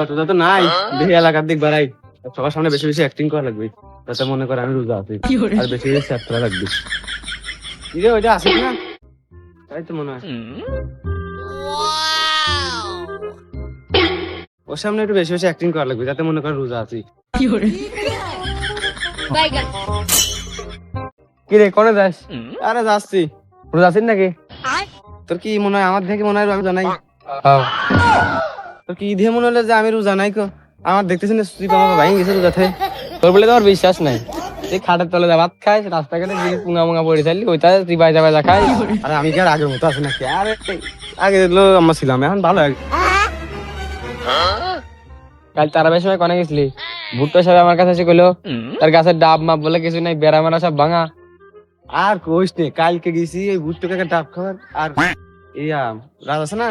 রোজা তো নাই, দেখি এলাকার দিক বাড়াই, সবার সামনে বেশি বেশি অ্যাক্টিং করা লাগবে, যাতে মনে করে আমি রোজা আছি, আর বেশি বেশি অ্যাক্ট করা লাগবে। ওইটা আসিস না, তাই তো মনে হয়। ওর সামনে একটু বেশি বেশি অ্যাক্টিং করা লাগবে, যাতে মনে করে রোজা আছি। কি রে, কোনে যাস? আরে যাচ্ছি। রোজা আছিস নাকি? তোর কি মনে হয় আমার দেখে মনে হয় আমি জানাই? তোর কি দিয়ে মনে হলো যে আমি রোজা নাই? আমার দেখতেছি না তুই আমার ভাই গেছে রোজাতে। তোর বলে তো আমার বিশ্বাস নাই। তুই খাটের তলে ভাত খাই, রাস্তাঘাটে গিয়ে পুঙা মুঙা পড়ে চাইলি, ওইটা তুই বাইজা বাইজা খাই। আরে আমি কি আর আগের মতো আছি নাকি? আরে আগে আমরা ছিলাম, এখন ভালো লাগে। কাল তারাবের সময় কোনে গেছিলি? ভুট্টো সাহেব আমার কাছে এসে কইলো তার গাছের ডাব মাপ বলে কিছু নাই, বেড়া মারা সব ভাঙা। আর কইস নে, কালকে গেছি এই ভুট্টো কাকে ডাব খাবার, আর ইয়া গাছ আছে না,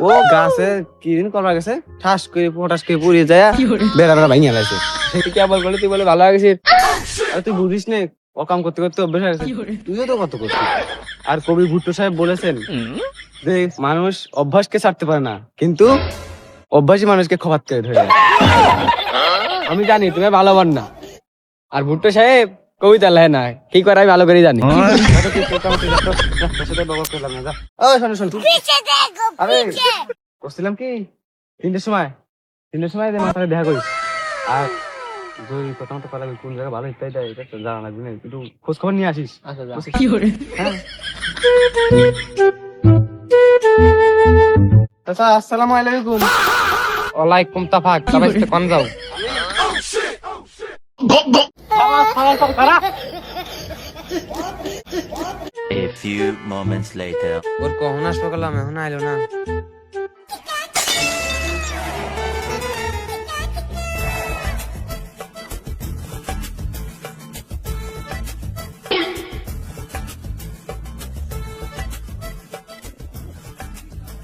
ও গাছে কি দিন করবা গেছে, ঠাস করে পটাস করে পুড়িয়ে যায়, বেড়া বেড়া ভাঙিয়ে লাগছে। সেটা কি আবার বলে, তুই বলে ভালো হয়ে গেছিস? আরে তুই বুঝিস নে, ও কাম করতে করতে অভ্যাস হয়ে গেছে, তুইও তো কত করছিস। আর কবি ভুট্টো সাহেব বলেছেন যে মানুষ অভ্যাসকে ছাড়তে পারে না, কিন্তু অভ্যাসী মানুষকে খোয়াতে ধরে। আমি জানি তুমি ভালো বান না, আর ভুট্টো সাহেব কবিতা লেখে না, কি করে আমি ভালো করে জানি। করছিলাম কি 3টের সময় মাথায় দেখা করিস, আর প্রথমত কথা কোন জায়গায় ভালো ইত্যাদি জানা লাগবে না, একটু খোঁজ খবর নিয়ে আসিস। আচ্ছা, আসসালামু আলাইকুম। ওয়ালাইকুম তাফাক, তবে কোন যাও? A few moments later. ওর কখন আসবো করলাম, এখন আইলো না।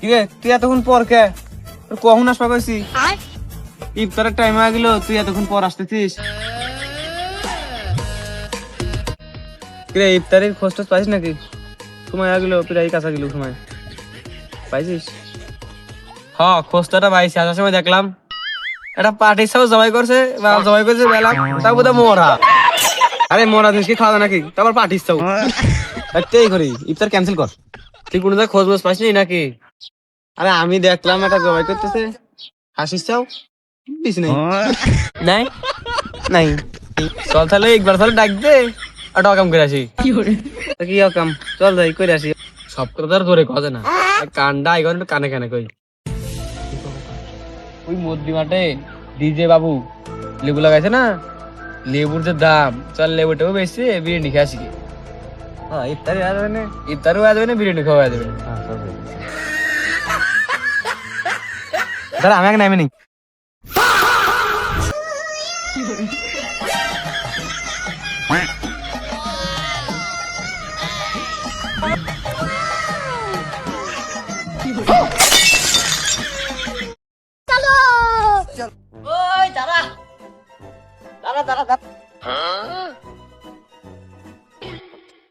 কিরে তুই এতক্ষণ পর কে? তোর কখন আসবা কইছি? ইফতারের টাইম হয়ে গেল, তুই এতক্ষণ পর আসতেছিস? কিরে ইফতারের খোঁজ টোজ পাইছিস নাকি? সময় হয়ে গেল, প্রায় কাছা গেল সময়, পাইছিস? হ্যাঁ খোঁজটা পাইছি, আসার সময় দেখলাম একটা পার্টির সাথে জবাই করছে বেলা, তা বোধহয় মরা। আরে মরা জিনিসকে খাওয়া নাকি, তারপর পার্টির চাও একটাই করি, ইফতার ক্যান্সেল কর। তুই কোনো জায়গায় খোঁজ মোজ পাইছিস নাকি? আরে আমি দেখলাম একটা জবাই করতেছে, হাসিস চাও দিস নাই নাই, চল তাহলে একবার তাহলে ডাক দে, একটা অকাম করে আসি। কি অকাম? চল যাই করে আসি। সব কথা ধরে কথা না, কানটা এখন কানে কানে কই। ওই মদ্দি মাঠে ডিজে বাবু লেবু লাগাইছে না, লেবুর যে দাম, চল লেবুটাও বেশি, বিরিয়ানি খেয়ে আসি। ইফতারও আসবে না, বিরিয়ানি খাওয়া যাবে। দাঁড়া আমি এক নামে নি।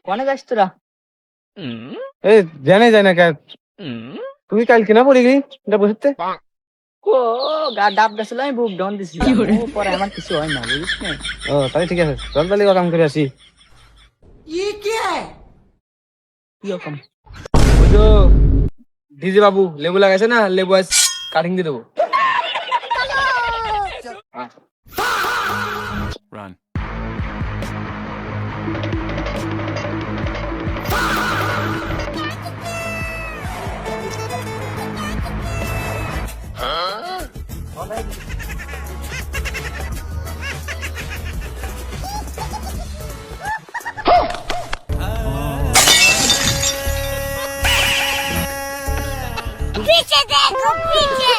কোনে যাস তোরা? জানাই যায় না, তুমি কালকে না পড়ে গেলি বসতে? ও গা ডাব গেছিল, আমি বুক ডাউন দিছিলাম, পরে আমার কিছু হয় না, বুঝিস না? ও তাহলে ঠিক আছে, চল তাহলে কাম করে আসি। কি রকম? ওই তো ডিজে বাবু লেবু লাগাইছে না, লেবু আজ কাটিং দিয়ে দেবো। Run. पीछे देखो पीछे।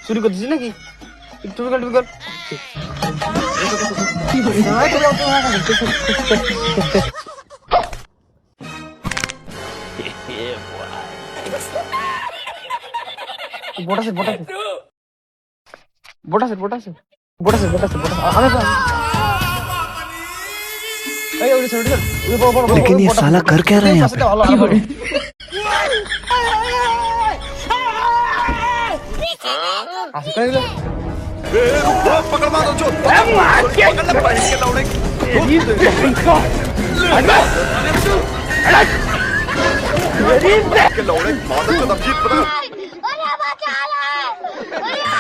শুরু করতেছি নাকি? लेकिन ये साला कर क्या रहा है यहाँ पे? अरे बचा लो